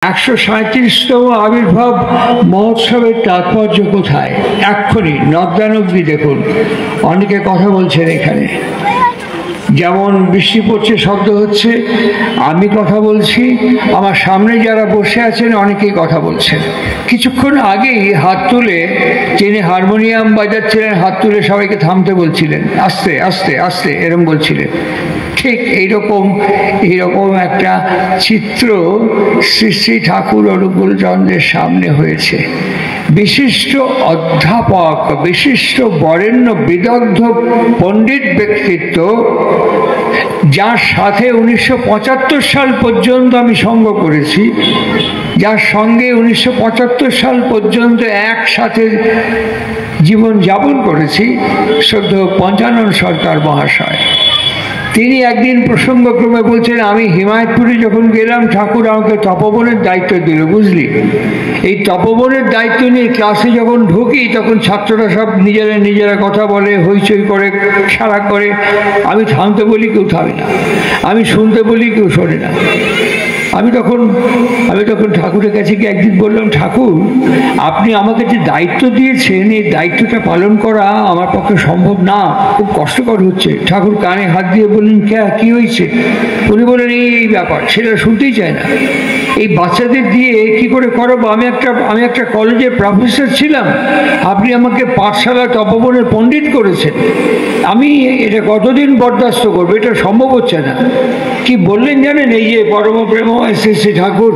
137তম আবির্ভাব মহোৎসবের তাৎপর্য কোথায়? এক্ষুনি নদ্যানব্দি দেখুন, অনেকে কথা বলছেন এখানে, যেমন বৃষ্টি পড়ছে, শব্দ হচ্ছে, আমি কথা বলছি, আমার সামনে যারা বসে আছেন অনেকেই কথা বলছেন। কিছুক্ষণ আগেই হাত তুলে, যিনি হারমোনিয়াম বাজাচ্ছিলেন হাত তুলে সবাইকে থামতে বলছিলেন, আস্তে আস্তে আস্তে এরম বলছিলেন। ঠিক এইরকম একটা চিত্র শ্রী শ্রী ঠাকুর অনুকূল চন্দ্রের সামনে হয়েছে। বিশিষ্ট অধ্যাপক, বিশিষ্ট বরেণ্য বিদগ্ধ পণ্ডিত ব্যক্তিত্ব, যার সাথে 1975 সাল পর্যন্ত আমি সঙ্গ করেছি, যার সঙ্গে 1975 সাল পর্যন্ত একসাথে জীবন যাপন করেছি, শ্রদ্ধেয় পঞ্চানন সরকার মহাশয়। তিনি একদিন প্রসঙ্গক্রমে বলছেন, আমি হিমায়তপুরে যখন গেলাম ঠাকুর আমাকে তপবনের দায়িত্ব দিল, বুঝলি? এই তপবনের দায়িত্ব নিয়ে ক্লাসে যখন ঢুকি তখন ছাত্ররা সব নিজেরা কথা বলে, হইচই করে, খেলা করে। আমি থামতে বলি, কেউ থামে না, আমি শুনতে বলি, কেউ শোনে না। আমি তখন ঠাকুরের কাছে গিয়ে একদিন বললাম, ঠাকুর আপনি আমাকে যে দায়িত্ব দিয়েছেন এই দায়িত্বটা পালন করা আমার পক্ষে সম্ভব না, খুব কষ্টকর হচ্ছে। ঠাকুর কানে হাত দিয়ে বললেন, কি হয়েছে? উনি বললেন, এই ব্যাপার, সেটা শুনতেই চায় না। এই বাচ্চাদের দিয়ে কি করে করাবো? আমি একটা কলেজের প্রফেসর ছিলাম, আপনি আমাকে পাঠশালা তপবনের পণ্ডিত করেছেন, আমি এটা কতদিন বরদাস্ত করবো? এটা সম্ভব হচ্ছে না। কি বললেন জানেন? এই যে পরম প্রেম শ্রী ঠাকুর,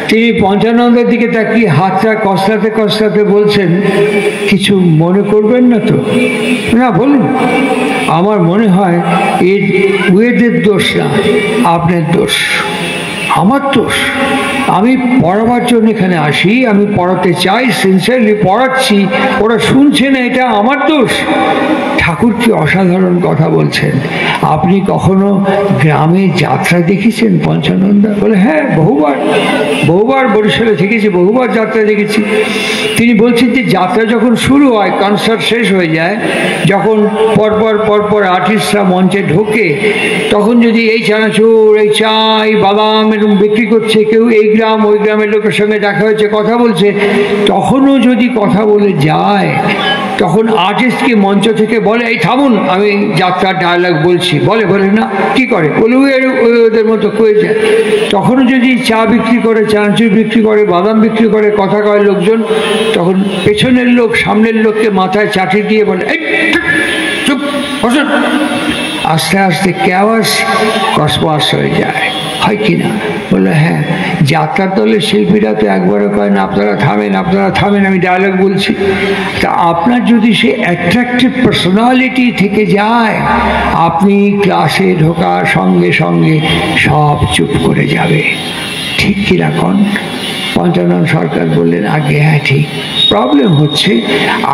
তিনি পঞ্চানন্দের দিকে তাকিয়ে হাতটা কসলাতে কসলাতে বলছেন, কিছু মনে করবেন না তো? না, বলুন। আমার মনে হয় ওদের দোষ না, আপনার দোষ। আমার দোষ? আমি পড়াবার জন্য এখানে আসি, আমি পড়াতে চাই, সিনসিয়ারলি পড়াচ্ছি, ওরা শুনছে না, এটা আমার দোষ? ঠাকুর কি অসাধারণ কথা বলছেন। আপনি কখনো গ্রামে যাত্রা দেখেছেন পঞ্চানন্দা? বলে, হ্যাঁ, বহুবার বরিশালে থেকেছি, বহুবার যাত্রা দেখেছি। তিনি বলছেন যে যাত্রা যখন শুরু হয়, কনসার্ট শেষ হয়ে যায়, যখন পরপর আর্টিস্টরা মঞ্চে ঢোকে, তখন যদি এই চানাচুর, এই চা, এই বাদাম এরকম বিক্রি করছে, কেউ এই গ্রাম ওই গ্রামের লোকের সঙ্গে দেখা হয়েছে, কথা বলছে, তখনও যদি কথা বলে যায়, তখন আর্টিস্টকে মঞ্চ থেকে বলে, এই থামুন, আমি যাত্রার ডায়ালগ বলছি। বলে না, কি করে? বলে ওদের মতো কয়ে যায়। তখনও যদি চা বিক্রি করে, চানাচুর বিক্রি করে, বাদাম বিক্রি করে, কথা কয় লোকজন, তখন পেছনের লোক সামনের লোককে মাথায় চাটি দিয়ে বলে, এই চুপ বসুন। আস্তে আস্তে কেওয়াস কসমস হয়ে যায়, হয় কি না? বললো, হ্যাঁ। যাত্রার দলের শিল্পীরা তো একবারও কয় না, আপনারা থামেন, আমি ডায়ালগ বলছি। তা আপনার যদি সে অ্যাট্রাকটিভ পার্সোনালিটি থেকে যায়, আপনি ক্লাসে ঢোকার সঙ্গে সঙ্গে সব চুপ করে যাবে। ঠিক কিরকম? পঞ্চানন সরকার বললেন, আগে হ্যাঁ ঠিক। প্রবলেম হচ্ছে,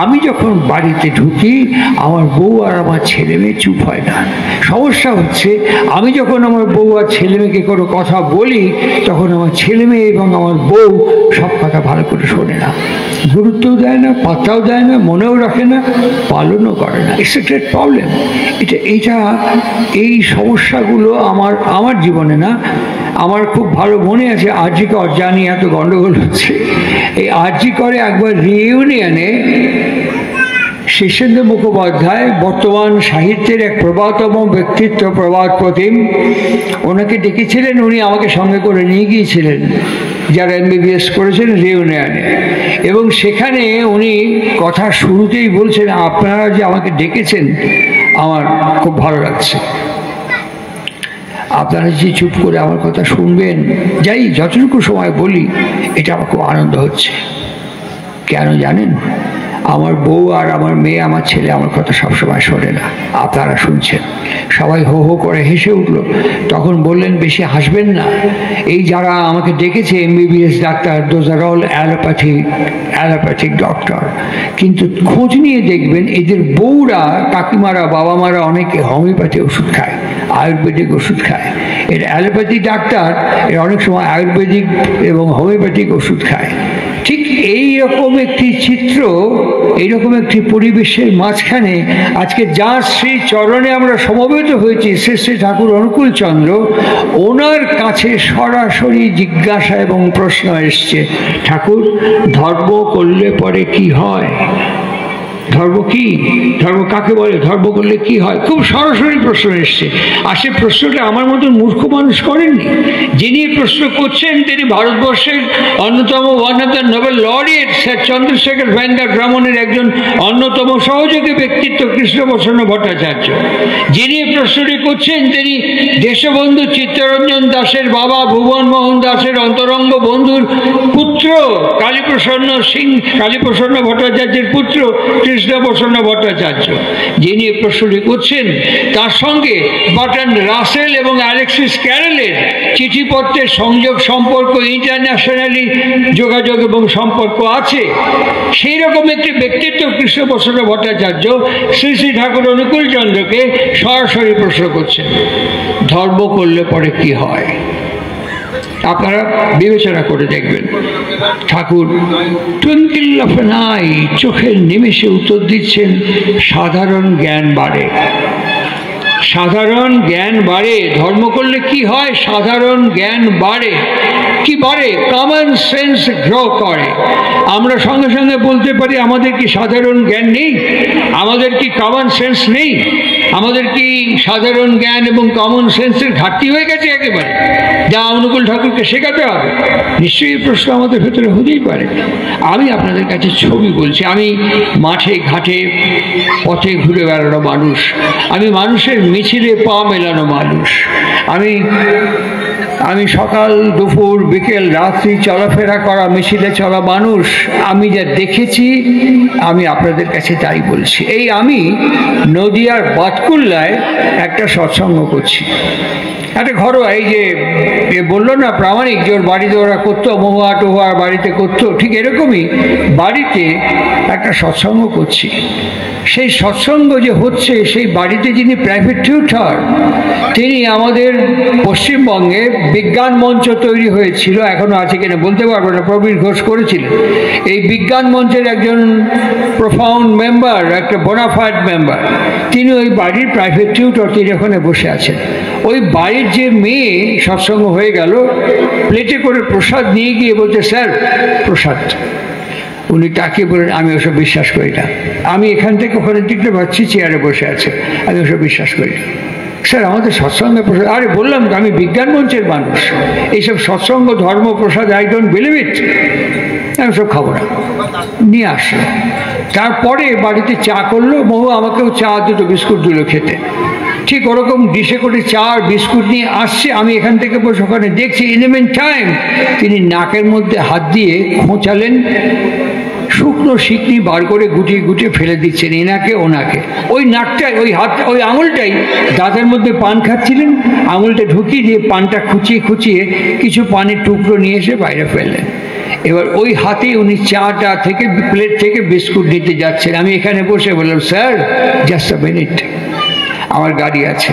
আমি যখন বাড়িতে ঢুকি আমার বউ আর আমার ছেলে মেয়ে চুপ হয় না। সমস্যা হচ্ছে, আমি যখন আমার বউ আর ছেলে মেয়েকে কোনো কথা বলি, তখন আমার ছেলে মেয়ে এবং আমার বউ সব কথা ভালো করে শোনে না, গুরুত্বও দেয় না, পাত্তাও দেয় না, মনেও রাখে না, পালনও করে না। It's a great problem. এই সমস্যাগুলো আমার জীবনে না, আমার খুব ভালো মনে আছে, আরজি কর, জানি এত গন্ডগোল হচ্ছে, এই আরজি করে একবার রিইউনিয়নে শীর্ষেন্দু মুখোপাধ্যায়, বর্তমান সাহিত্যের এক প্রবাদতম ব্যক্তিত্ব, প্রবাদ প্রতিম, ওনাকে ডেকেছিলেন। উনি আমাকে সঙ্গে করে নিয়ে গিয়েছিলেন, যারা MBBS করেছেন, রিইউনিয়নে। এবং সেখানে উনি কথা শুরুতেই বলছেন, আপনারা যে আমাকে ডেকেছেন আমার খুব ভালো লাগছে, আপনারা যে চুপ করে আমার কথা শুনবেন, যাই যতটুকু সময় বলি, এটা আমার খুব আনন্দ হচ্ছে। কেন জানেন? আমার বউ আর আমার মেয়ে, আমার ছেলে আমার কথা সবসময় শোনে না, আপনারা শুনছেন। সবাই হো হো করে হেসে উঠল। তখন বললেন, বেশি হাসবেন না, এই যারা আমাকে ডেকেছে MBBS doctor, those are all allopathic doctor, কিন্তু খোঁজ নিয়ে দেখবেন এদের বউরা, কাকিমারা, বাবা মারা অনেকে হোমিওপ্যাথি ওষুধ খায়, আয়ুর্বেদিক ওষুধ খায়। এর অ্যালোপ্যাথি ডাক্তার, এর অনেক সময় আয়ুর্বেদিক এবং হোমিওপ্যাথিক ওষুধ খায়। ঠিক এইরকম একটি চিত্র, এইরকম একটি পরিবেশের মাঝখানে আজকে যার শ্রী চরণে আমরা সমবেত হয়েছি, শ্রী শ্রী ঠাকুর অনুকূল চন্দ্র, ওনার কাছে সরাসরি জিজ্ঞাসা এবং প্রশ্ন এসছে, ঠাকুর ধর্ম করলে পরে কি হয়? ধর্ম কি? ধর্ম কাকে বলে? ধর্ম করলে কি হয়? খুব সরাসরি প্রশ্ন এসছে। আর সে প্রশ্নটা আমার মতন মূর্খ মানুষ করেননি। যিনি প্রশ্ন করছেন তিনি ভারতবর্ষের অন্যতম one of the Nobel laureate sir Chandrasekhar Venkata রমনের একজন অন্যতম সহযোগী ব্যক্তিত্ব কৃষ্ণপ্রসন্ন ভট্টাচার্য। যিনি প্রশ্নটি করছেন তিনি দেশবন্ধু চিত্তরঞ্জন দাসের বাবা ভুবন মোহন দাসের অন্তরঙ্গ বন্ধুর পুত্র কালীপ্রসন্ন ভট্টাচার্যের পুত্র কৃষ্ণপ্রসন্ন ভট্টাচার্য। যিনি প্রশ্নটি করছেন তার সঙ্গে বার্ট্রান্ড রাসেল এবং অ্যালেক্সিস ক্যারেলের চিঠিপত্রের সংযোগ সম্পর্ক, ইন্টারন্যাশনালি যোগাযোগ এবং সম্পর্ক আছে। সেই রকম একটি ব্যক্তিত্ব কৃষ্ণপ্রসন্ন ভট্টাচার্য শ্রী শ্রী ঠাকুর অনুকূল চন্দ্রকে সরাসরি প্রশ্ন করছেন, ধর্ম করলে পরে কি হয়? আপনারা বিবেচনা করে দেখবেন। ঠাকুর টুইঙ্কেল অফ অ্যান আই, চোখের নিমেষে উত্তর দিচ্ছেন, সাধারণ জ্ঞান বাড়ে। সাধারণ জ্ঞান বাড়ে। ধর্ম করলে কি হয়? সাধারণ জ্ঞান বাড়ে। কি বাড়ে? কমন সেন্স গ্রো করে। আমরা সঙ্গে সঙ্গে বলতে পারি আমাদের কি সাধারণ জ্ঞান নেই? আমাদের কি কমন সেন্স নেই? আমাদের কি সাধারণ জ্ঞান এবং কমন সেন্সের ঘাটতি হয়ে গেছে একেবারে, যা অনুকূল ঠাকুরকে শেখাতে হবে? নিশ্চয়ই এই প্রশ্ন আমাদের ভেতরে হতেই পারে। আমি আপনাদের কাছে ছবি বলছি। আমি মাঠে ঘাটে পথে ঘুরে বেড়ানো মানুষ, আমি মানুষের মিছিলে পা মেলানো মানুষ, আমি সকাল দুপুর বিকেল রাত্রি চলাফেরা করা, মিছিলে চলা মানুষ। আমি যা দেখেছি আমি আপনাদের কাছে তাই বলছি। এই আমি নদিয়ার বাতকুল্লায় একটা সৎসঙ্গ করছি, একটা ঘরোয়া, এই যে বললো না প্রামাণিক যে ওর বাড়িতে ওরা করতো, মহুয়া টহুয়া বাড়িতে করতো, ঠিক এরকমই বাড়িতে একটা সৎসঙ্গ করছি। সেই সৎসঙ্গ যে হচ্ছে, সেই বাড়িতে যিনি প্রাইভেট টিউটর, তিনি আমাদের পশ্চিমবঙ্গে বিজ্ঞান মঞ্চ তৈরি হয়েছিল, এখনো আছে কিনা বলতে পারবো না, প্রবীর ঘোষ করেছিলেন। এই বিজ্ঞান মঞ্চের একজন প্রোফাউন্ড মেম্বার, একটা বোনাফাইড মেম্বার, তিনি ওই বাড়ির প্রাইভেট টিউটর, তিনি ওখানে বসে আছেন। ওই বাড়ির যে মেয়ে সৎসঙ্গ হয়ে গেল, প্লেটে করে প্রসাদ নিয়ে গিয়ে বলছে, স্যার প্রসাদ। উনি তাকিয়ে বলেন, আমি ওসব বিশ্বাস করি না। আমি এখান থেকে ওখানে দেখতে পাচ্ছি চেয়ারে বসে আছে, আমি ওসব বিশ্বাস করি না। স্যার আমাদের সৎসঙ্গে প্রসাদ। আরে বললাম তো আমি বিজ্ঞান মঞ্চের মানুষ, এইসব সৎসঙ্গ ধর্ম প্রসাদ আই ডোন্ট বিলিভ ইট, আমি সব খাবো না। নিয়ে আসলো। তারপরে বাড়িতে চা করলো, মহু আমাকেও চা দুটো বিস্কুট দিল খেতে। ঠিক ওরকম ডিশে করে চা আর বিস্কুট নিয়ে আসছে, আমি এখান থেকে বসে ওখানে দেখছি। ইন দ্য মিন টাইম তিনি নাকের মধ্যে হাত দিয়ে খোঁচালেন, শুকনো শিকনি বার করে গুটিয়ে গুটিয়ে ফেলে দিচ্ছেন এনাকে ওনাকে। ওই নাকটাই, ওই হাত, ওই আঙুলটাই দাঁতের মধ্যে পান খাচ্ছিলেন, আঙুলটা ঢুকিয়ে দিয়ে পানটা খুঁচিয়ে খুঁচিয়ে কিছু পানের টুকরো নিয়ে এসে বাইরে ফেললেন। এবার ওই হাতে উনি চাটা থেকে প্লেট থেকে বিস্কুট নিতে যাচ্ছেন। আমি এখানে বসে বললাম, স্যার জাস্ট আ মিনিট, আমার গাড়ি আছে।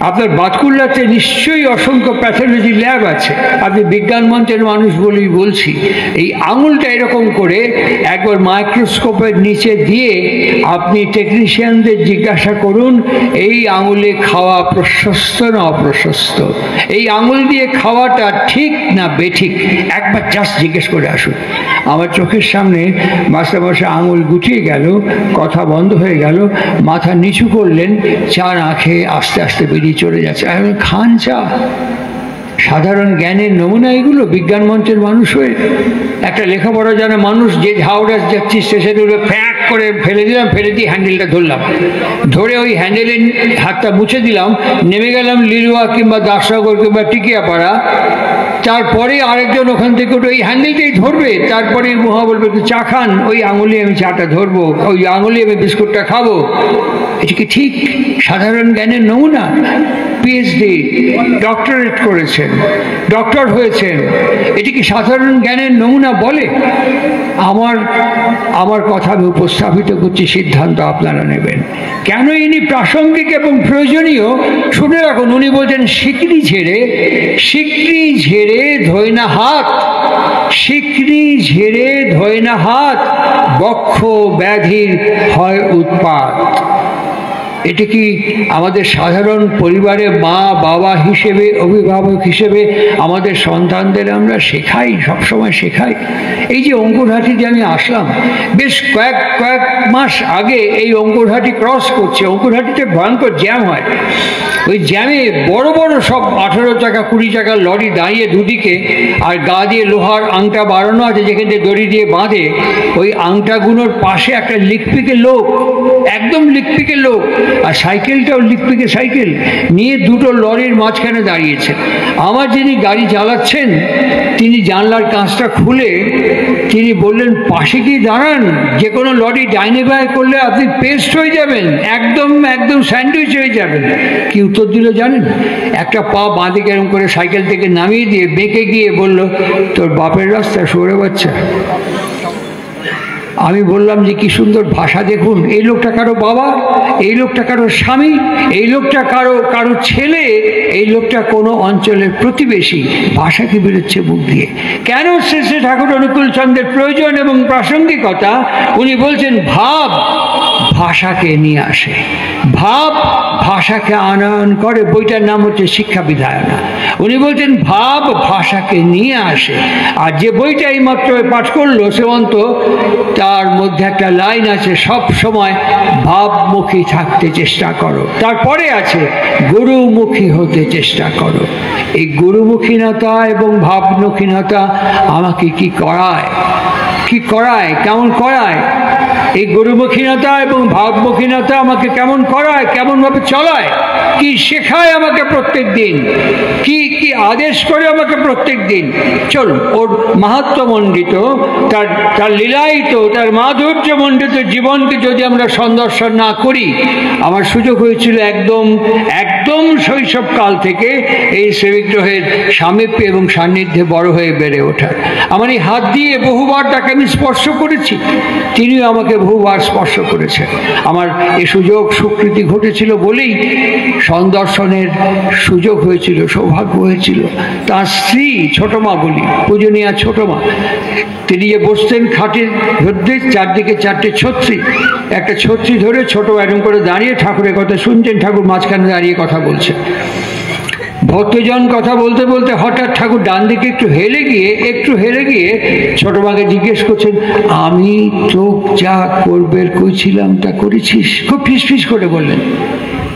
আপনার বাতকুল্লাতে নিশ্চয়ই অসংখ্য প্যাথোলজি ল্যাব আছে, আপনি বিজ্ঞান মঞ্চের মানুষ বলেই বলছি। এই আঙুলটা এরকম করে একবার মাইক্রোস্কোপের নিচে দিয়ে আপনি টেকনিশিয়ানদের জিজ্ঞাসা করুন, এই আঙুলে খাওয়া প্রশস্ত না অপ্রশস্ত, এই আঙুল দিয়ে খাওয়াটা ঠিক না বেঠিক, একবার জাস্ট জিজ্ঞেস করে আসুন। আমার চোখের সামনে মাস্টারমশাই আঙুল গুটিয়ে গেল, কথা বন্ধ হয়ে গেল, মাথা নিচু করলেন, চা না খেয়ে আস্তে আস্তে বেরিয়ে চলে যাচ্ছে। আমি খান চা। সাধারণ জ্ঞানের নমুনা এগুলো, বিজ্ঞান মঞ্চের মানুষ হয়ে। একটা লেখাপড়া জানা মানুষ, যে হাওড়া যাচ্ছি স্টেশনে উঠে ফ্যাঁক করে ফেলে দিলাম, ফেলে দিয়ে হ্যান্ডেলটা ধরলাম, ধরে ওই হ্যান্ডেলে হাতটা মুছে দিলাম, নেমে গেলাম লিলুয়া কিংবা দাসনগর কিংবা টিকিয়াপাড়া। তারপরে আরেকজন ওখান থেকে ওই হ্যান্ডেলটাই ধরবে, তারপরে মহা বলবে একটু চা খান, ওই আঙুলে আমি চাটা ধরবো, ওই আঙুলে আমি বিস্কুটটা খাবো। এটা কি ঠিক সাধারণ জ্ঞানের নমুনা? পিএইচডি, ডক্টরেট করেছেন, ডক্টর হয়েছেন, এটি কি সাধারণ জ্ঞানের নমুনা বলে? আমার কথা আমি উপস্থাপিত করছি, সিদ্ধান্ত আপনারা নেবেন। কেন ইনি প্রাসঙ্গিক এবং প্রয়োজনীয় শুনে রাখুন। উনি বলছেন, শিকড়ি ঝেড়ে ধোয় না হাত, শিকনি ঝেড়ে ধোয় না হাত, বক্ষ ব্যাধির হয় উৎপাত। এটা কি আমাদের সাধারণ পরিবারে মা বাবা হিসেবে, অভিভাবক হিসেবে আমাদের সন্তানদের আমরা শেখাই, সবসময় শেখাই? এই যে অঙ্কুরহাটিতে আমি আসলাম, বেশ কয়েক মাস আগে এই অঙ্কুরহাটি ক্রস করছে। অঙ্কুরহাটিতে ভয়ঙ্কর জ্যাম হয়। ওই জ্যামে বড় বড় সব 18 চাকা 20 চাকার লরি দাঁড়িয়ে দুদিকে, আর গা দিয়ে লোহার আংটা বাড়ানো আছে যেখান থেকে দড়ি দিয়ে বাঁধে। ওই আংটাগুলোর পাশে একটা লিকপিকে লোক, একদম লিকপিকে লোক, আর সাইকেলটাও লিকপিকে সাইকেল নিয়ে দুটো লরির মাঝখানে দাঁড়িয়েছে। আমার যিনি গাড়ি চালাচ্ছেন তিনি জানলার কাঁচটা খুলে তিনি বললেন, পাশে কি দাঁড়ান, যে কোনো লরি ডাইনে বাঁয়ে করলে আপনি পেস্ট হয়ে যাবেন, একদম স্যান্ডউইচ হয়ে যাবেন। কি উত্তর দিল জানেন? একটা পা বাঁদিকে এরকম করে সাইকেল থেকে নামিয়ে দিয়ে বেঁকে গিয়ে বলল, তোর বাপের রাস্তা সরে বাচ্চা। আমি বললাম যে কি সুন্দর ভাষা দেখুন, এই লোকটা কারো বাবা, এই লোকটা কারো স্বামী, এই লোকটা কারো ছেলে, এই লোকটা কোনো অঞ্চলের প্রতিবেশী। ভাষা কি বেরোচ্ছে মুখ দিয়ে? কেন শ্রী শ্রী ঠাকুর অনুকূল চন্দ্রের প্রয়োজন এবং প্রাসঙ্গিকতা? উনি বলছেন ভাব ভাষাকে নিয়ে আসে, ভাব ভাষাকে আনয়ন করে। বইটার নাম হচ্ছে শিক্ষা বিধায়না। উনি বলছেন ভাব ভাষাকে নিয়ে আসে। আর যে বইটা এই মাত্র পাঠ করলো শ্রীমন্ত, তার মধ্যে একটা লাইন আছে, সব সময় ভাবমুখী থাকতে চেষ্টা করো। তারপরে আছে গুরুমুখী হতে চেষ্টা করো। এই গুরুমুখীনতা এবং ভাবমুখীনতা আমাকে কি করায়, কেমন করায়? এই গুরুমুখীনতা এবং ভাবমুখীনতা আমাকে কেমন করায়, কেমনভাবে চলায়, কি শেখায় আমাকে প্রত্যেক দিন, কি আদেশ করে আমাকে প্রত্যেক দিন। চলুন, ওর মাহাত্ম্যমণ্ডিত, তার লীলায়িত, তার মাধুর্যমণ্ডিত জীবনকে যদি আমরা সন্দর্শন না করি। আমার সুযোগ হয়েছিল একদম শৈশবকাল থেকে এই শ্রীবিগ্রহের সামীপ্যে এবং সান্নিধ্যে বড় হয়ে বেড়ে ওঠা। আমার এই হাত দিয়ে বহুবার তাকে আমি স্পর্শ করেছি, তিনিও আমাকে বহুবার স্পর্শ করেছেন। আমার এই সুযোগ স্বীকৃতি ঘটেছিল বলেই সন্দর্শনের সুযোগ হয়েছিল, সৌভাগ্য হয়েছিল। তার স্ত্রী ছোট মা বলি, পূজনীয়া ছোট মা, তিনি যে বসতেন খাটের মধ্যে, চারদিকে 4টে ছত্রী, একটা ছত্রী ধরে ছোট এরকম করে দাঁড়িয়ে ঠাকুরের কথা শুনছেন, ঠাকুর মাঝখানে দাঁড়িয়ে কথা বলছেন। ভক্তজন কথা বলতে বলতে হঠাৎ ঠাকুর ডান দিকে একটু হেলে গিয়ে ছোট মাকে জিজ্ঞেস করছেন, আমি তো যা করবে কইছিলাম তা করেছিস? খুব ফিস করে বললেন।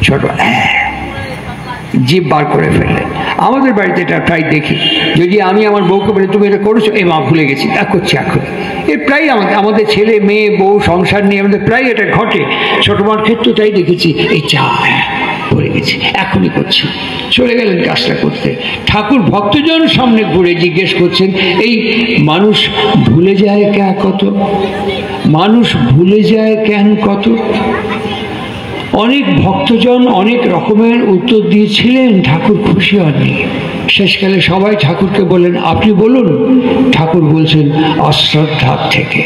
ছোট জিভ বার করে ফেললেন। আমাদের বাড়িতে এটা প্রায় দেখি, যদি আমি আমার বউকে বলি তুমি এটা করেছো, এই মা ভুলে গেছি, তা করছি এখন। এ প্রায় আমাদের ছেলে মেয়ে বউ সংসার নিয়ে আমাদের প্রায় এটা ঘটে। ছোট মার ক্ষেত্রে তাই দেখেছি, এই চা ভুলে গেছি, এখনই করছি। চলে গেলেন কাজটা করতে। ঠাকুর ভক্তজন সামনে ঘুরে জিজ্ঞেস করছেন, এই মানুষ ভুলে যায় কত, মানুষ ভুলে যায় কেন কত? অনেক ভক্তজন অনেক রকমের উত্তর দিয়েছিলেন, ঠাকুর খুশি হননি। শেষকালে সবাই ঠাকুরকে বললেন, আপনি বলুন। ঠাকুর বলছেন, অশ্রদ্ধার থেকে।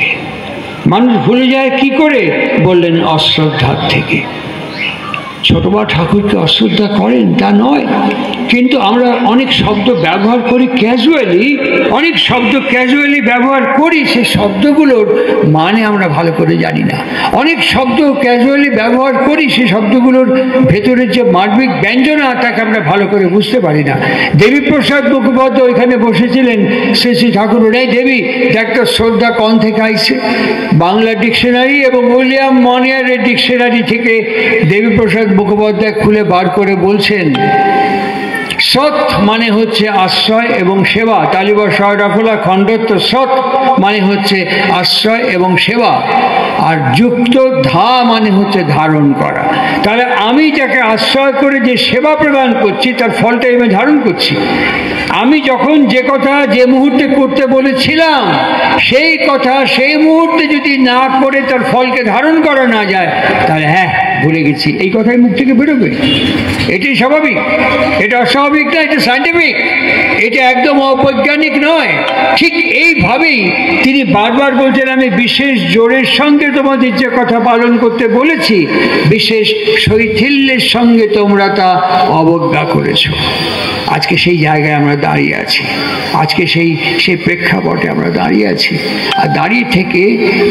মানুষ ভুলে যায় কি করে? বললেন, অশ্রদ্ধার থেকে। ছোটমা ঠাকুরকে অশ্রদ্ধা করেন তা নয়, কিন্তু আমরা অনেক শব্দ ব্যবহার করি ক্যাজুয়ালি ব্যবহার করি, সেই শব্দগুলোর মানে আমরা ভালো করে জানি না। অনেক শব্দ ক্যাজুয়ালি ব্যবহার করি, সেই শব্দগুলোর ভেতরের যে মার্মিক ব্যঞ্জনা তাকে আমরা ভালো করে বুঝতে পারি না। দেবীপ্রসাদ মুখোপাধ্যায় ওইখানে বসেছিলেন, শ্রী ঠাকুর, এই দেবী দেখ তো শ্রদ্ধা কন থেকে আইছে। বাংলা ডিকশনারি এবং উইলিয়াম মনিয়ারের ডিকশনারি থেকে দেবীপ্রসাদ মুখোপাধ্যায় খুলে বার করে বলছেন, সৎ মানে হচ্ছে আশ্রয় এবং সেবা। তালিবা সয়ডাফলা খণ্ডত্ব সৎ মানে হচ্ছে আশ্রয় এবং সেবা, আর যুক্ত ধা মানে হচ্ছে ধারণ করা। তাহলে আমি যাকে আশ্রয় করে যে সেবা প্রদান করছি তার ফলটা আমি ধারণ করছি। আমি যখন যে কথা যে মুহূর্তে করতে বলেছিলাম সেই কথা সেই মুহূর্তে যদি না করে তার ফলকে ধারণ করা না যায়, তাহলে ভুলে গেছি, এই কথাই মুখ থেকে বেরোবে। এটাই স্বাভাবিক, এটা অস্বাভাবিক না, এটা সায়েন্টিফিক, এটা একদম অবৈজ্ঞানিক নয়। ঠিক এইভাবেই তিনি বারবার বলছেন, আমি বিশেষ জোরের সঙ্গে তোমাদের যে কথা পালন করতে বলেছি, বিশেষ শৈথিল্যের সঙ্গে তোমরা তা অবজ্ঞা করেছ। আজকে সেই জায়গায় আমরা দাঁড়িয়ে আছি, আজকে সেই প্রেক্ষাপটে আমরা দাঁড়িয়ে আছি। আর দাঁড়িয়ে থেকে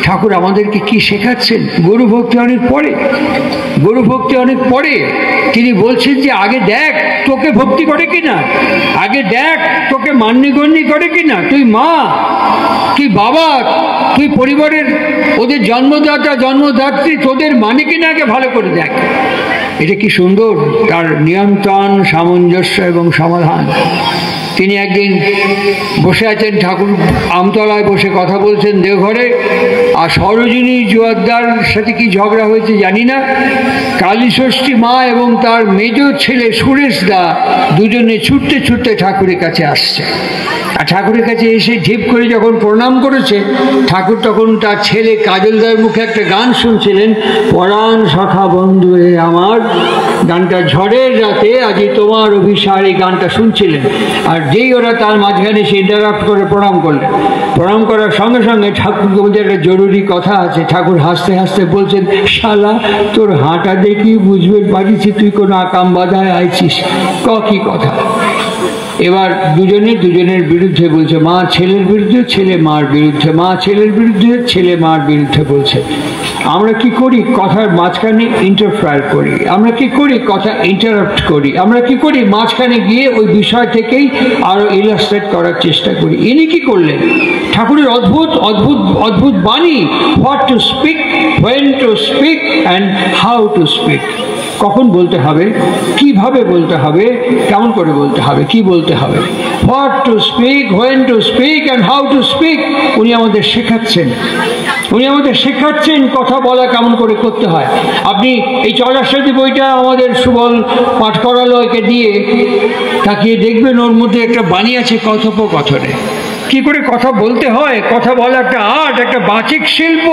ঠাকুর আমাদেরকে কি শেখাচ্ছেন? গুরু ভক্তি অনেক পরে, গুরু ভক্তি অনেক পরে। তিনি বলছেন যে আগে দেখ তোকে ভক্তি করে কিনা, আগে দেখ তোকে মান্যগণ্য করে কিনা, তুই মা, তুই বাবা, তুই পরিবারের ওদের জন্মদাতা জন্মদাত্রী, তোদের মানে কিনা আগে ভালো করে দেখ। এটা কি সুন্দর তার নিয়ন্ত্রণ, সামঞ্জস্য এবং সমাধান। তিনি একদিন বসে আছেন, ঠাকুর আমতলায় বসে কথা বলছেন দেওঘরে, আর সরোজিনী জোয়ারদার সাথে কি ঝগড়া হয়েছে জানি না। কালীষষ্ঠী মা এবং তার মেজ ছেলে সুরেশ দা দুজনে ছুটতে ছুটতে ঠাকুরের কাছে আসছে। আর ঠাকুরের কাছে এসে ঢিপ করে যখন প্রণাম করেছে, ঠাকুর তখন তার ছেলে কাজলদার মুখে একটা গান শুনছিলেন, পরাণ সখা বন্ধু হে আমার, গানটা ঝড়ের রাতে আজি তোমার অভিসার, এই গানটা শুনছিলেন। আর যেই ওরা তার মাঝখানে সে ইন্টারাপ্ট করে প্রণাম করলেন, প্রণাম করার সঙ্গে সঙ্গে ঠাকুরকে বলতে একটা জরুরি কথা আছে। ঠাকুর হাসতে হাসতে বলছেন, শালা তোর হাঁটা দেখি বুঝবে পারিছি তুই কোনো আকাম বাধায় আইছিস, কি কথা। এবার দুজনের বিরুদ্ধে বলছে, মা ছেলের বিরুদ্ধে, ছেলে মার বিরুদ্ধে, মা ছেলের বিরুদ্ধে, ছেলে মার বিরুদ্ধে বলছে। আমরা কি করি? কথার মাঝখানে ইন্টারফেয়ার করি, আমরা কি করি? কথা ইন্টারাপ্ট করি, আমরা কি করি? মাঝখানে গিয়ে ওই বিষয় থেকেই আরো ইলাস্ট্রেট করার চেষ্টা করি। ইনি কি করলেন? ঠাকুরের অদ্ভুত অদ্ভুত অদ্ভুত বাণী, what to speak, when to speak and how to speak. কখন বলতে হবে, কিভাবে বলতে হবে, কেমন করে বলতে হবে, কি বলতে হবে। What to speak, when to speak and how to speak উনি আমাদের শেখাচ্ছেন। উনি আমাদের শেখাচ্ছেন কথা বলা কেমন করে করতে হয়। আপনি এই চলাশ্রী বইটা আমাদের সুবল পাঠ করালো, একে দিয়ে তাকিয়ে দেখবেন ওর মধ্যে একটা বাণী আছে কথোপকথনে। কি করে কথা বলতে হয়, কথা বলা একটা আর্ট, একটা বাচিক শিল্প।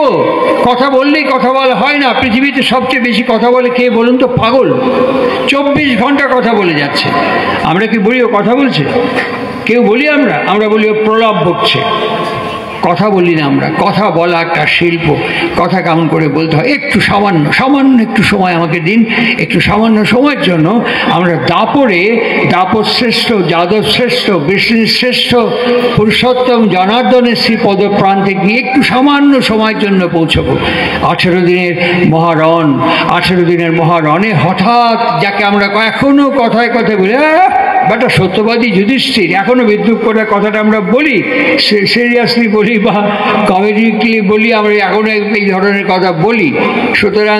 কথা বললেই কথা বলা হয় না। পৃথিবীতে সবচেয়ে বেশি কথা বলে কে বলুন তো? পাগল। 24 ঘন্টা কথা বলে যাচ্ছে। আমরা কি বলি ও কথা বলছে? কেউ বলি আমরা বলি ও প্রলাপ বকছে। কথা বলি না আমরা। কথা বলা একটা শিল্প। কথা কেমন করে বলতে হয়, একটু সামান্য একটু সময় আমাকে দিন। একটু সামান্য সময়ের জন্য আমরা দাপর শ্রেষ্ঠ, যাদব শ্রেষ্ঠ, বিষ্ণু শ্রেষ্ঠ, পুরুষোত্তম জনার্দনের শ্রীপদ প্রান্তে গিয়ে একটু সামান্য সময়ের জন্য পৌঁছবো। 18 দিনের মহারণ, 18 দিনের মহারণে হঠাৎ যাকে আমরা এখনো কথায় কথায় বলি, বেটা সত্যবাদী যুধিষ্ঠির, এখনো বিদ্রুপ করার কথাটা আমরা বলি, সিরিয়াসলি বলি বা কমেডিকলি বলি, আমরা এখনো এই ধরনের কথা বলি। সুতরাং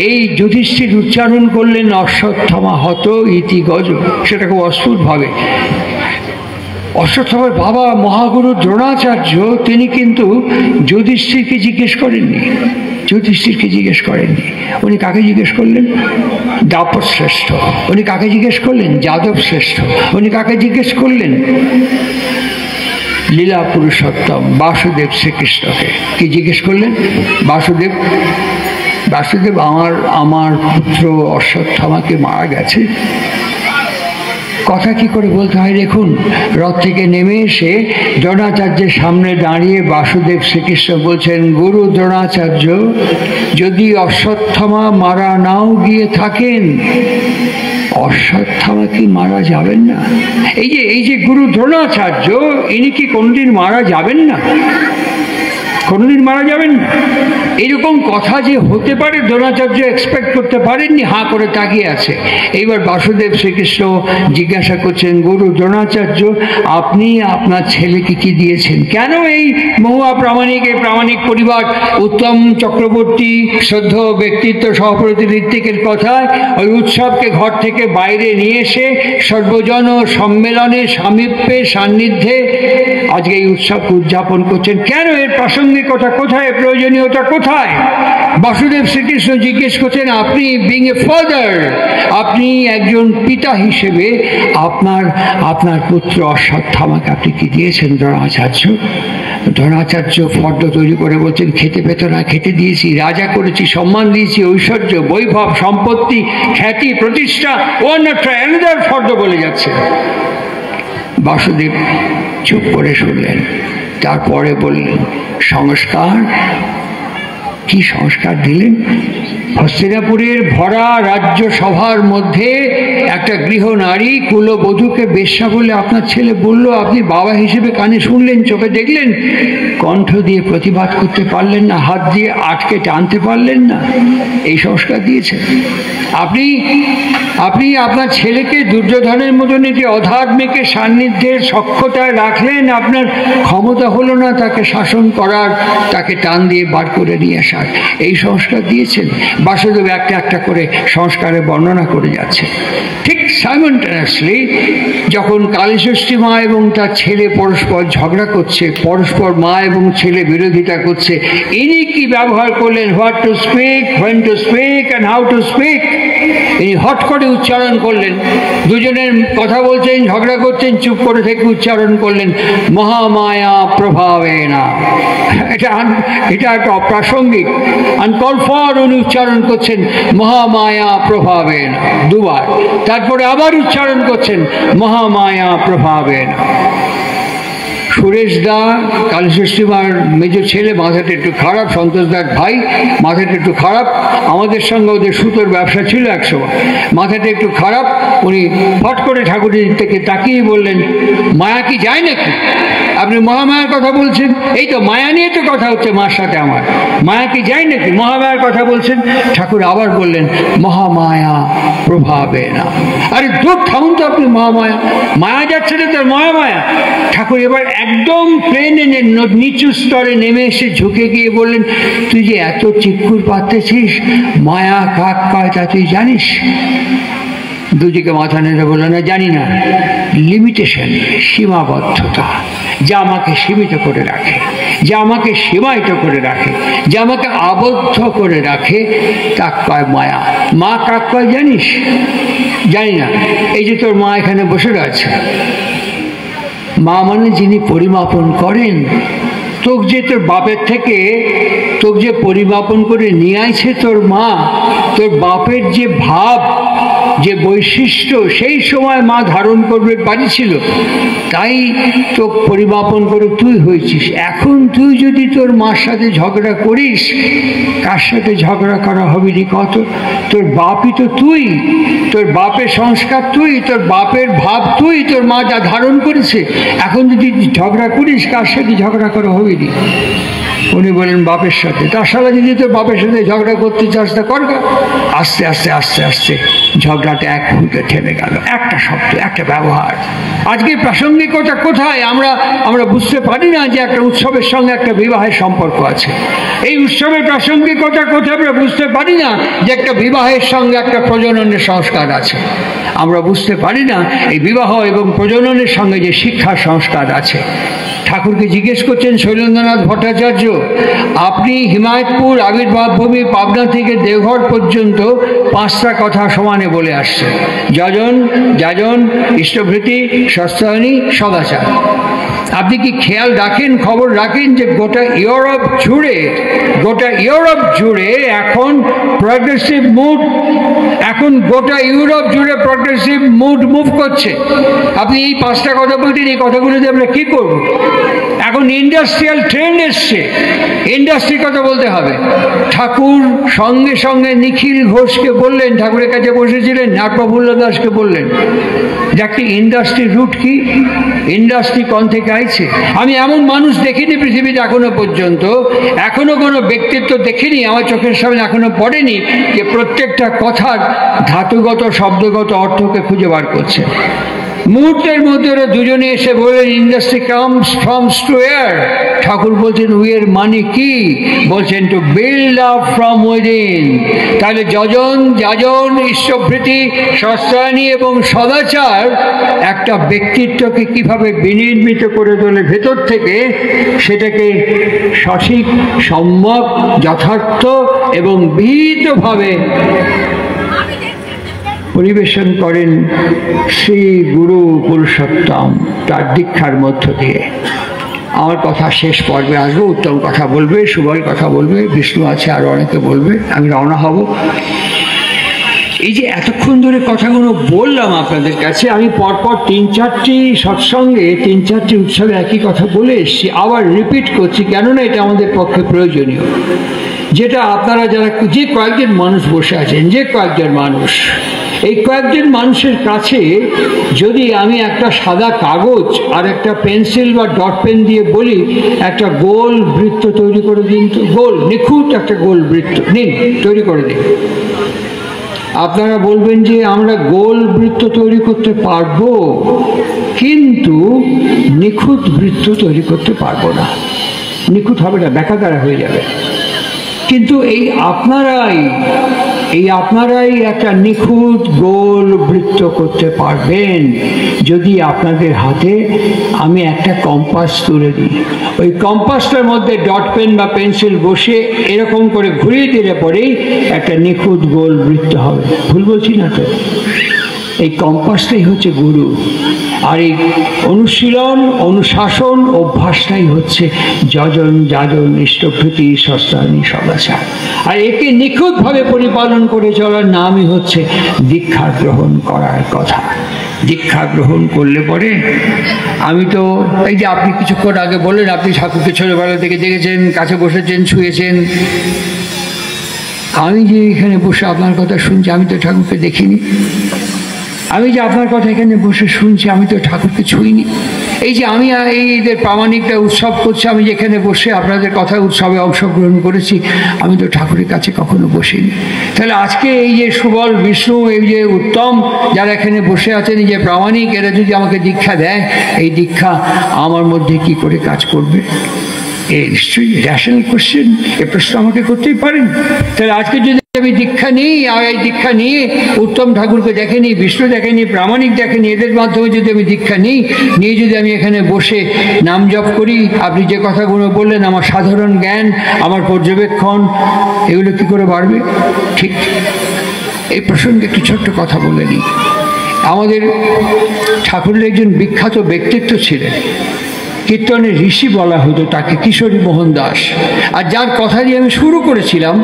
এই যুধিষ্ঠির উচ্চারণ করলেন অশ্বত্থামা হত ইতি গজ, সেটা খুব অদ্ভুতভাবে। অশ্বত্থামার বাবা মহাগুরু দ্রোণাচার্য তিনি কিন্তু যুধিষ্ঠিরকে জিজ্ঞেস করেননি, উনি কাকে জিজ্ঞেস করলেন? দাপর শ্রেষ্ঠ। উনি কাকে জিজ্ঞেস করলেন? যাদব শ্রেষ্ঠ। উনি কাকে জিজ্ঞেস করলেন? লীলা পুরুষোত্তম বাসুদেব শ্রীকৃষ্ণকে। কি জিজ্ঞেস করলেন? বাসুদেব আমার পুত্র অশ্বত্থামাকে মারা গেছে। কথা কি করে বলতে হয় দেখুন। রথ থেকে নেমে এসে দ্রোণাচার্যের সামনে দাঁড়িয়ে বাসুদেব শ্রীকৃষ্ণ বলছেন, গুরু দ্রোণাচার্য, যদি অশ্বত্থামা মারা নাও গিয়ে থাকেন, অশ্বত্থামা কি মারা যাবেন না? এই যে গুরু দ্রোণাচার্য, ইনি কি কোনদিন মারা যাবেন না? কোনদিন মারা যাবেন না? এইরকম কথা যে হতে পারে দ্রোণাচার্য এক্সপেক্ট করতে পারেননি, হাঁ করে তাকিয়ে আছে। এইবার বাসুদেব শ্রীকৃষ্ণ জিজ্ঞাসা করছেন, গুরু দ্রোণাচার্য, আপনি আপনার ছেলেকে কি দিয়েছেন? কেন এই মহুয়া প্রামাণিক পরিবার, উত্তম চক্রবর্তী শ্রদ্ধ ব্যক্তিত্ব সভাপতি ঋত্বিকের কথায় ওই উৎসবকে ঘর থেকে বাইরে নিয়ে এসে সর্বজন সম্মেলনে সামীপ্যে সান্নিধ্যে আজকে এই উৎসবকে উদযাপন করছেন? কেন? এর প্রাসঙ্গিকতা কোথায়? প্রয়োজনীয়তা কোথায়? বাসুদেব শ্রীকৃষ্ণ জিজ্ঞেস করছেন, আপনি বিং এ ফাদার, আপনি একজন পিতা হিসেবে আপনার পুত্র অশ্বত্থামাকে আপনি কি দিয়েছেন দ্রোণাচার্য? দ্রোণাচার্য ফর্দ তৈরি করে বলছেন, খেতে পেত না, খেতে দিয়েছি, রাজা করেছি, সম্মান দিয়েছি, ঐশ্বর্য, বৈভব, সম্পত্তি, খ্যাতি, প্রতিষ্ঠা, অন্যত্র অ্যানাদার ফর্দ বলে যাচ্ছে। বাসুদেব চুপ করে শুনলেন, তারপরে বললেন, সংস্কার? কি সংস্কার দিলেন? হস্তিনাপুরের ভরা রাজ্য সভার মধ্যে একটা গৃহনারী কুলবধূকে বেশ্যা বলে আপনার ছেলে বলল, আপনি বাবা হিসেবে কানে শুনলেন, চোখে দেখলেন, কণ্ঠ দিয়ে প্রতিবাদ করতে পারলেন না, হাত দিয়ে আটকে টানতে পারলেন না। এই সংস্কার দিয়েছেন আপনি। আপনি আপনার ছেলেকে দুর্যোধনের মতন একটি অধার্মিকের সান্নিধ্যের সক্ষতায় রাখলেন, আপনার ক্ষমতা হলো না তাকে শাসন করার, তাকে টান দিয়ে বার করে নিয়ে আসার। এই সংস্কার দিয়েছেন। বাসুদেব একটা একটা করে সংস্কারের বর্ণনা করে যাচ্ছে। ঠিক সাইমনটেনিয়াসলি যখন কালীষষ্ঠী মা এবং তার ছেলে পরস্পর ঝগড়া করছে, পরস্পর মা এবং ছেলে বিরোধিতা করছে, ইনি কি ব্যবহার করলেন? What to speak, when to speak and how to speak. ইনি হট করে উচ্চারণ করলেন, দুজনের কথা বলছেন, ঝগড়া করছেন, চুপ করে থেকে উচ্চারণ করলেন, মহামায়া প্রভাবেনা। এটা একটা অপ্রাসঙ্গিক, আনকল ফর। উনি উচ্চারণ করছেন মহামায়া প্রভাবেনা দুবার, তারপরে আবার উচ্চারণ করছেন মহামায়া প্রভাবেনা। সুরেশ দা, কালীষষ্ঠী মার মেজর ছেলে, মাথাটা একটু খারাপ, সন্তোষ দার ভাই, মাথাটা একটু খারাপ। আমাদের সঙ্গে ওদের সুতোর ব্যবসা ছিল একসময়, মাথাটা একটু খারাপ। উনি ফট করে ঠাকুরের থেকে তাকিয়ে বললেন, মায়া কি যায় নাকি? আপনি মহামায়ার কথা বলছেন? এই তো মায়া নিয়ে তো কথা হচ্ছে মার সাথে আমার। মায়া কি যায় নাকি? মহামায়ার কথা বলছেন। ঠাকুর আবার বললেন মহামায়া প্রভাবে না। আরে দূর থাকুন তো আপনি, মহামায়া, মায়া যাচ্ছে না তোর মহামায়া। ঠাকুর এবার একদম প্লেনে নিচু স্তরে নেমে এসে ঝুঁকে গিয়ে বললেন, তুই যে এত চিৎকুর পাচ্ছিস, মায়া কাক কয় তা তুই জানিস? দুদিকে মাথা নেড়ে বললেন, না জানি না। লিমিটেশন, সীমাবদ্ধতা, যা আমাকে সীমিত করে রাখে, যা আমাকে সীমায়িত করে রাখে, যা আমাকে আবদ্ধ করে রাখে, কাক কয় মায়া। মা কাক কয় জানিস? জানি না। এই যে তোর মা এখানে বসে রয়েছে, মা মানে যিনি পরিমাপন করেন। তোকে যে তোর বাপের থেকে তোকে যে পরিমাপন করে নিয়ে আইছে তোর মা, তোর বাপের যে ভাব, যে বৈশিষ্ট্য সেই সময় মা ধারণ করবে পারিছিল, তাই তোকে পরিমাপন করে তুই হয়েছিস। এখন তুই যদি তোর মার সাথে ঝগড়া করিস, কার সাথে ঝগড়া করা হবে রে কত? তোর বাপই তো তুই, তোর বাপের সংস্কার তুই, তোর বাপের ভাব তুই, তোর মা যা ধারণ করেছে। এখন যদি ঝগড়া করিস, কার সাথে ঝগড়া করা হবে রে? উনি বলেন বাপের সাথে। তার সাথে যদি তোর বাপের সাথে ঝগড়া করতে চাস তা কর। আস্তে আস্তে আস্তে আস্তে ঝগড়াটা এক ফুটে থেমে গেল। একটা শব্দ, একটা ব্যবহার। আজকে প্রাসঙ্গিকতা কোথায়? আমরা বুঝতে পারি না যে একটা উৎসবের সঙ্গে একটা বিবাহের সম্পর্ক আছে। এই উৎসবের প্রাসঙ্গিকতা কোথায়? আমরা বুঝতে পারি না যে একটা বিবাহের সঙ্গে একটা প্রজননের সংস্কার আছে। আমরা বুঝতে পারি না এই বিবাহ এবং প্রজননের সঙ্গে যে শিক্ষার সংস্কার আছে। ঠাকুরকে জিজ্ঞেস করছেন শৈলেন্দ্রনাথ ভট্টাচার্য, আপনি হিমায়তপুর আবির্ভাব ভূমি পাবনা থেকে দেওঘর পর্যন্ত 5টা কথা সমানে বলে আসছেন, যজন, যাজন, ইষ্টভৃতি, সস্তায়নী, সদাচার। আপনি কি খেয়াল রাখেন, খবর রাখেন যে গোটা ইউরোপ জুড়ে এখন প্রগ্রেসিভ মুড, এখন গোটা ইউরোপ জুড়ে প্রগ্রেসিভ মুভ করছে। আপনি এই 5টা কথা বলতেন, এই কথাগুলো দিয়ে আমরা কি করব? এখন ইন্ডাস্ট্রিয়াল ট্রেন্ড এসছে, ইন্ডাস্ট্রির কথা বলতে হবে। ঠাকুর সঙ্গে সঙ্গে নিখিল ঘোষকে বললেন, ঠাকুরের কাছে বসেছিলেন, আর প্রফুল্ল দাসকে বললেন যে একটা ইন্ডাস্ট্রির রুট কি, ইন্ডাস্ট্রি কোন থেকে আইছে। আমি এমন মানুষ দেখিনি পৃথিবীতে এখনো পর্যন্ত, এখনো কোনো ব্যক্তিত্ব দেখিনি, আমার চোখের সামনে এখনো পড়েনি যে প্রত্যেকটা কথার ধাতুগত শব্দগত অর্থকে খুঁজে বার করছে। মুহূর্তের মধ্যে ওরা দুজনে এসে বললেন industry comes from to air. Thakur বলছেন উইয়ের মানে কি? বলছেন to build up from within. তাহলে যজন, যাজন, ঈশ্বরভৃতি, সস্তায়নী এবং সদাচার একটা ব্যক্তিত্বকে কিভাবে বিনির্মিত করে তোলে ভেতর থেকে, সেটাকে সঠিক, সম্যক, যথার্থ এবং বিহিতভাবে পরিবেশন করেন শ্রী গুরু পুরুষোত্তম তার দীক্ষার মধ্য দিয়ে। আমার কথা শেষ পর্বে আসবো, উত্তম কথা বলবে, সুবল কথা বলবে, বিষ্ণু আছে, আরও অনেকে বলবে, আমি রওনা হব। এই যে এতক্ষণ ধরে কথাগুলো বললাম আপনাদের কাছে, আমি পরপর 3-4টি সৎসঙ্গে 3-4টি উৎসবে একই কথা বলে এসেছি, আবার রিপিট করছি, কেননা এটা আমাদের পক্ষে প্রয়োজনীয়। যেটা আপনারা যারা যে কয়েকজন মানুষ বসে আছেন, যে কয়েকজন মানুষ, এই কয়েকজন মানুষের কাছে যদি আমি একটা সাদা কাগজ আর একটা পেন্সিল বা ডট পেন দিয়ে বলি একটা গোল বৃত্ত তৈরি করে দিন, তো গোল নিখুঁত একটা গোল বৃত্ত নিন, তৈরি করে দিন, আপনারা বলবেন যে আমরা গোল বৃত্ত তৈরি করতে পারবো, কিন্তু নিখুঁত বৃত্ত তৈরি করতে পারবো না। নিখুঁত হবে না, বেকাদারা হয়ে যাবে। কিন্তু এই আপনারাই একটা নিখুঁত গোল বৃত্ত করতে পারবেন যদি আপনাদের হাতে আমি একটা কম্পাস তুলে দিই। ওই কম্পাসটার মধ্যে ডট পেন বা পেন্সিল বসে এরকম করে ঘুরিয়ে দিলে পরেই একটা নিখুঁত গোল বৃত্ত হবে। ভুল বলছি না তো? এই কম্পাসটাই হচ্ছে গুরু, আর এই অনুশীলন, অনুশাসন, অভ্যাসটাই হচ্ছে যজন যাজন ইষ্টভৃতি সস্তানি সদাচার। আর একে নিখুঁতভাবে পরিপালন করে চলার নামই হচ্ছে দীক্ষা গ্রহণ করার কথা। দীক্ষা গ্রহণ করলে পরে আমি তো এই যে আপনি কিছুক্ষণ আগে বললেন আপনি ঠাকুরকে ছোটবেলা থেকে দেখেছেন, কাছে বসেছেন, ছুঁয়েছেন। আমি যে এখানে বসে আপনার কথা শুনছি, আমি তো ঠাকুরকে দেখিনি। আমি যে আপনার কথা এখানে বসে শুনছি, আমি তো ঠাকুরকে ছুঁইনি। এই যে আমি এইদের প্রামাণিকটা উৎসব করছি, আমি যেখানে বসে আপনাদের কথা উৎসবে অংশগ্রহণ করেছি, আমি তো ঠাকুরের কাছে কখনো বসিনি। তাহলে আজকে এই যে সুবল, বিষ্ণু, এই যে উত্তম যারা এখানে বসে আছেন, এই যে প্রামাণিক, এরা যদি আমাকে দীক্ষা দেয়, এই দীক্ষা আমার মধ্যে কি করে কাজ করবে? এই নিশ্চয়ই র্যাশনাল কোশ্চেন, এ প্রশ্ন আমাকে করতেই পারেন। তাহলে আজকে যদি আমি দীক্ষা নিই, আর এই দীক্ষা নিয়ে উত্তম ঠাকুরকে দেখেনি, বিষ্ণু দেখেনি, প্রামাণিক দেখেনি, এদের মাধ্যমে যদি আমি দীক্ষা নিই, নিয়ে যদি আমি এখানে বসে নাম জপ করি, আপনি যে কথাগুলো বললেন, আমার সাধারণ জ্ঞান, আমার পর্যবেক্ষণ, এগুলো কি করে বাড়বে? ঠিক এই প্রসঙ্গে একটু ছোট্ট কথা বলে নিই। আমাদের ঠাকুরের একজন বিখ্যাত ব্যক্তিত্ব ছিলেন, কীর্তনের ঋষি বলা হতো তাকে, কিশোরী মোহন দাস। আর যার কথা দিয়ে আমি শুরু করেছিলাম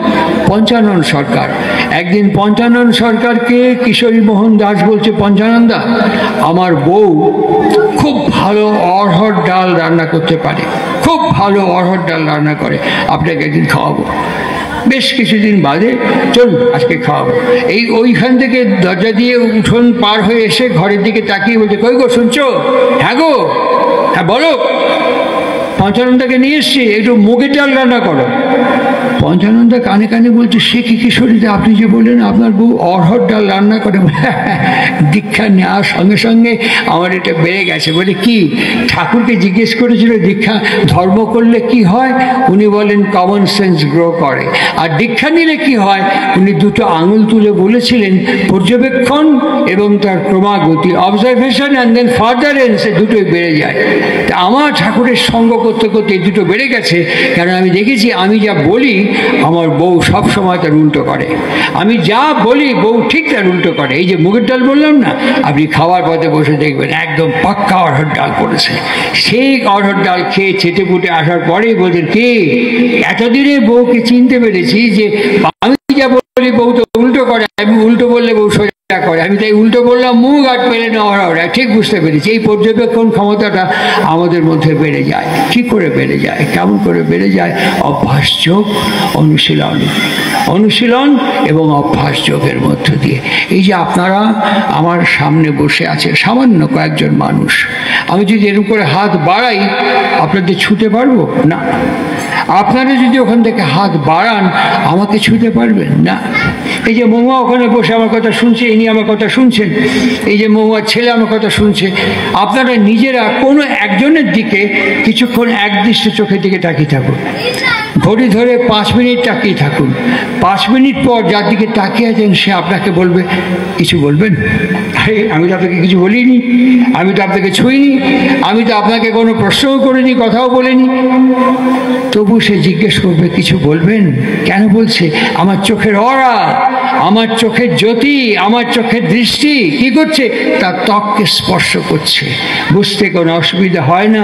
পঞ্চানন সরকার। একদিন পঞ্চানন সরকারকে কিশোরী মোহন দাস বলছে, পঞ্চানন্দা, আমার বউ খুব ভালো অড়হর ডাল রান্না করতে পারে, খুব ভালো অড়হর ডাল রান্না করে, আপনাকে একদিন খাওয়াবো। বেশ কিছুদিন বাদে চলুন আজকে খাওয়াবো। ওইখান থেকে দরজা দিয়ে উঠোন পার হয়ে এসে ঘরের দিকে তাকিয়ে বলছে, কই গো শুনছো? হ্যাঁ গো, হ্যাঁ বলো, পঞ্চানন্দাকে নিয়ে এসছি, একটু মুগের ডাল রান্না করো। পঞ্চানন্দা কানে কানে বলছে, সে কি কিশোরীতে, আপনি যে বললেন আপনার বউ অড়হর ডাল রান্না করে? দীক্ষা নেওয়ার সঙ্গে সঙ্গে আমার এটা বেড়ে গেছে। বলে কি? ঠাকুরকে জিজ্ঞেস করেছিল দীক্ষা ধর্ম করলে কি হয়? উনি বলেন কমন সেন্স গ্রো করে। আর দীক্ষা নিলে কি হয়? উনি দুটো আঙুল তুলে বলেছিলেন পর্যবেক্ষণ এবং তার ক্রমাগতি, অবজারভেশন অ্যান্ড দেন ফার্দারেন্স, দুটোই বেড়ে যায়। তা আমার ঠাকুরের সঙ্গ করতে করতে এই দুটো বেড়ে গেছে। কারণ আমি দেখেছি আমি যা বলি আমার বউ সব সময় তার উল্টো করে, আমি যা বলি বউ ঠিক তার উল্টো করে। এই যে মুগের ডাল বললাম না, আপনি খাওয়ার পথে বসে দেখবেন একদম পাক্কা অড়হর ডাল করেছে। সেই অড়হর ডাল খেয়ে চেটে পুটে আসার পরেই বলছেন, কি এতদিনে বউকে চিনতে পেরেছি যে আমি যা বলি বউ তো উল্টো করে, আমি উল্টো বললে বউ সোজা করে, আমি তাই উল্টো বললাম মুগ আর পেলে না অড়হর। ঠিক বুঝতে পেরেছি। এই পর্যবেক্ষণ ক্ষমতাটা আমাদের মধ্যে বেড়ে যায়। কি করে বেড়ে যায়? কেমন করে বেড়ে যায়? অভ্যাস যোগ, অনুশীলন এবং অভ্যাস যোগের মধ্য দিয়ে। এই যে আপনারা আমার সামনে বসে আছে সামান্য কয়েকজন মানুষ, আমি যদি এরকম করে হাত বাড়াই আপনাদের ছুঁতে পারবো না। আপনারা যদি ওখান থেকে হাত বাড়ান আমাকে ছুঁতে পারবেন না। এই যে মহুয়া ওখানে বসে আমার কথা শুনছে, ইনি আমার কথা শুনছেন, এই যে মহুয়ার ছেলে আমার কথা শুনছে, আপনারা নিজেরা কোনো একজনের দিকে কিছুক্ষণ একদৃষ্ট চোখের দিকে তাকিয়ে থাকুন। ঘড়ি ধরে 5 মিনিট তাকিয়ে থাকুন। 5 মিনিট পর যার দিকে তাকিয়ে আছেন সে আপনাকে বলবে, কিছু বলবেন? আরে আমি তো আপনাকে কিছু বলিনি, আমি তো আপনাকে ছুঁইনি, আমি তো আপনাকে কোনো প্রশ্নও করিনি, কথাও বলিনি। তবু সে জিজ্ঞেস করবে, কিছু বলবেন? কেন বলছে? আমার চোখের অরা, আমার চোখের জ্যোতি, আমার চোখের দৃষ্টি কি করছে? তার ত্বককে স্পর্শ করছে। বুঝতে কোনো অসুবিধা হয় না,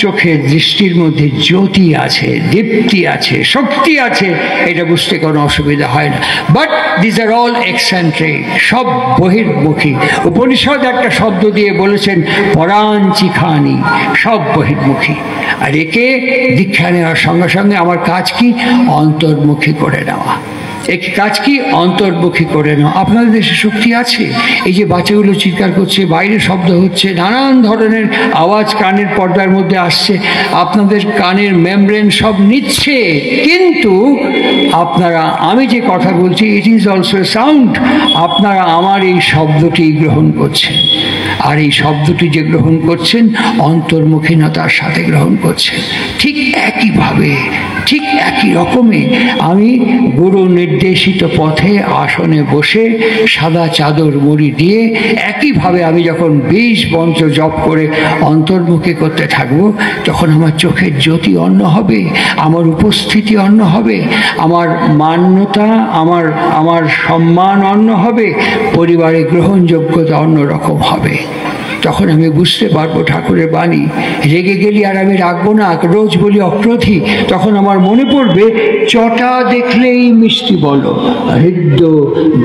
চোখের দৃষ্টির মধ্যে জ্যোতি আছে, দীপ্তি আছে, শক্তি আছে, এটা বুঝতে কোনো অসুবিধা হয় না। But this are all eccentric, সব বহির্মুখী। উপনিষদ একটা শব্দ দিয়ে বলেছেন পরাঞ্চিখানি, সব বহির্মুখী। আর একে দীক্ষা নেওয়ার সঙ্গে সঙ্গে আমার কাজ কি? অন্তর্মুখী করে নেওয়া। এক কাজ কি? অন্তর্মুখী করে নেওয়া। আপনাদের দেশে শক্তি আছে। এই যে বাচ্চাগুলো চিৎকার করছে, বাইরে শব্দ হচ্ছে, নানান ধরনের আওয়াজ কানের পর্দার মধ্যে আসছে, আপনাদের কানের মেমব্রেন সব নিচ্ছে, কিন্তু আপনারা, আমি যে কথা বলছি, it is also a sound. আপনারা আমার এই শব্দটি গ্রহণ করছেন, আর এই শব্দটি যে গ্রহণ করছেন অন্তর্মুখীনতার সাথে গ্রহণ করছেন। ঠিক একইভাবে, ঠিক একই রকমে আমি গুরু নির্দেশিত পথে আসনে বসে সাদা চাদর মুড়ি দিয়ে একইভাবে আমি যখন 20 মন্ত্র জপ করে অন্তর্মুখী করতে থাকব, তখন আমার চোখের জ্যোতি অন্য হবে, আমার উপস্থিতি অন্য হবে, আমার মান্যতা, আমার সম্মান অন্য হবে, পরিবারে গ্রহণযোগ্যতা অন্যরকম হবে। তখন আমি বুঝতে পারবো ঠাকুরের বাণী। রেগে গেলি আর আমি রাখবো না, রোজ বলি অক্রোধী। তখন আমার মনে পড়বে, চটা দেখলেই মিষ্টি বলো, হৃদ্য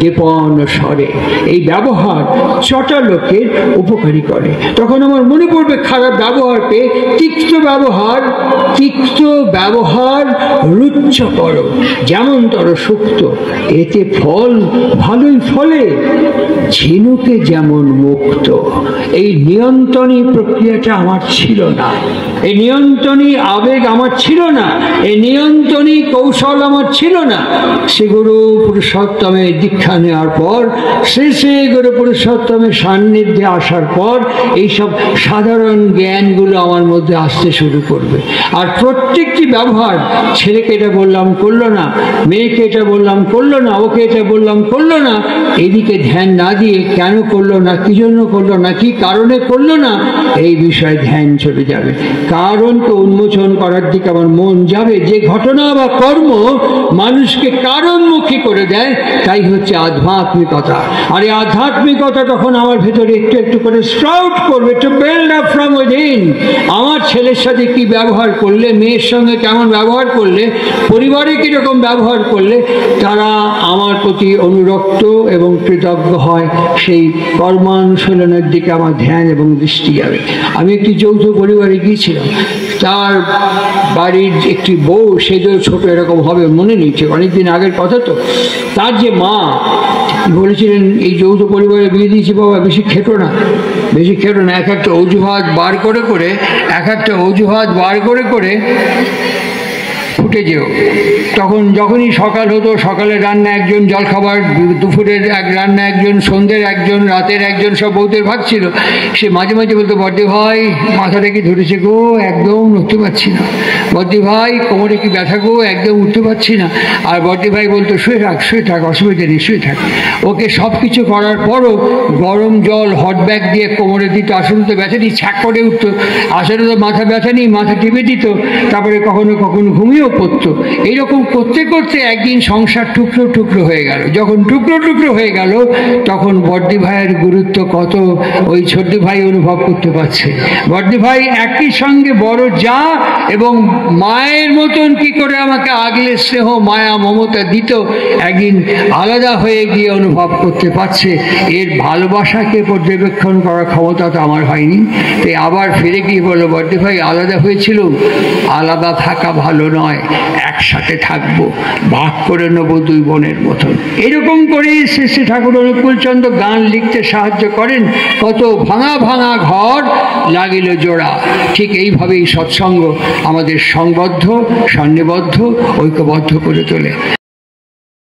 দীপন স্বরে। এই ব্যবহার চটা লোকের উপকারী করে। তখন আমার মনে পড়বে খারাপ ব্যবহার পেয়ে, তিক্ত ব্যবহার রুচ্চ করো, যেমন তর সুক্ত, এতে ফল ভালোই ফলে, ঝিনুকে যেমন মুক্ত। এই নিয়ন্ত্রণী প্রক্রিয়াটা আমার ছিল না, এই নিয়ন্ত্রণী আবেগ আমার ছিল না, এই নিয়ন্ত্রণী কৌশল আমার ছিল না। শ্রী গুরু পুরুষোত্তমে দীক্ষা নেওয়ার পর, শ্রী গুরু পুরুষোত্তমের সান্নিধ্যে আসার পর এইসব সাধারণ জ্ঞানগুলো আমার মধ্যে আসতে শুরু করবে। আর প্রত্যেকটি ব্যবহার, ছেলেকে এটা বললাম করলো না, মেয়েকে এটা বললাম করলো না, ওকে এটা বললাম করলো না, এদিকে ধ্যান না দিয়ে কেন করলো না, কি জন্য করলো না, কি কারণে করলো না, এই বিষয়ে ধ্যান চলে যাবে। কারণকে উন্মোচন করার দিকে আমার মন যাবে। যে ঘটনা বা কর্ম মানুষকে কারণমুখী করে দেয়, তাই হচ্ছে আধ্যাত্মিকতা। আর এই আধ্যাত্মিকতা তখন আমার ভেতরে একটু একটু করে স্প্রাউট করবে, two build up from within. আমার ছেলের সাথে কি ব্যবহার করলে, মেয়ের সঙ্গে কেমন ব্যবহার করলে, পরিবারে কীরকম ব্যবহার করলে তারা আমার প্রতি অনুরক্ত এবং কৃতজ্ঞ হয়, সেই কর্মানুশীলনের দিকে আমার ধ্যান এবং দৃষ্টি যাবে। আমি একটি যৌথ পরিবারে গিয়েছিলাম, তার বাড়ির একটি বউ, সেজও ছোট এরকম হবে মনে নেই, ঠিক অনেকদিন আগের কথা তো। তার যে মা বলেছিলেন, এই যৌথ পরিবারে বিয়ে দিয়েছি বাবা, বেশি খেটো না, বেশি খেটো না, এক একটা অজুহাত বার করে ফুটে যেও। তখন যখনই সকাল হতো, সকালের রান্না একজন, জলখাবার দুপুরের এক রান্না একজন, সন্ধ্যের একজন, রাতের একজন, সব বউদের ভাগ ছিল। সে মাঝে মাঝে বলতো, বর্দি ভাই মাথাটা কি ধরেছে গো, একদম উঠতে পারছি না, বর্দি ভাই কোমরে কি ব্যথা গো, একদম উঠতে পারছি না। আর বর্দি ভাই বলতো, শুয়ে থাক, অসুবিধা নেই, শুয়ে থাক। ওকে সব কিছু করার পরও গরম জল হট ব্যাগ দিয়ে কোমরে দিত। আসলে তো ব্যথা নেই, ছ্যাক করে উঠতো, আসলে তো মাথা ব্যথা নেই, মাথা টিপে দিত, তারপরে কখনো কখনো ঘুমিয়েও পড়তো। এইরকম করতে করতে একদিন সংসার টুকরো টুকরো হয়ে গেল। যখন টুকরো টুকরো হয়ে গেল, তখন বর্দি ভাইয়ের গুরুত্ব কত ওই ছোট্ট ভাই অনুভব করতে পারছে। বর্দি ভাই একই সঙ্গে বড় যা এবং মায়ের মতন কি করে আমাকে আগলে স্নেহ মায়া মমতা দিত, একদিন আলাদা হয়ে গিয়ে অনুভব করতে পারছে। এর ভালোবাসাকে পর্যবেক্ষণ করার ক্ষমতা তো আমার হয়নি। তাই আবার ফিরে গিয়ে বলল, বর্দি ভাই আলাদা হয়েছিল, আলাদা থাকা ভালো নয়, একসাথে থাকবো, ভাগ করে নেবো দুই বোনের মতন। এরকম করে শ্রী ঠাকুর অনুকূলচন্দ্র গান লিখতে সাহায্য করেন। কত ভাঙা ভাঙা ঘর লাগিল জোড়া। ঠিক এইভাবেই সৎসঙ্গ আমাদের সংবদ্ধ, সন্নিবদ্ধ, ঐক্যবদ্ধ করে তোলে।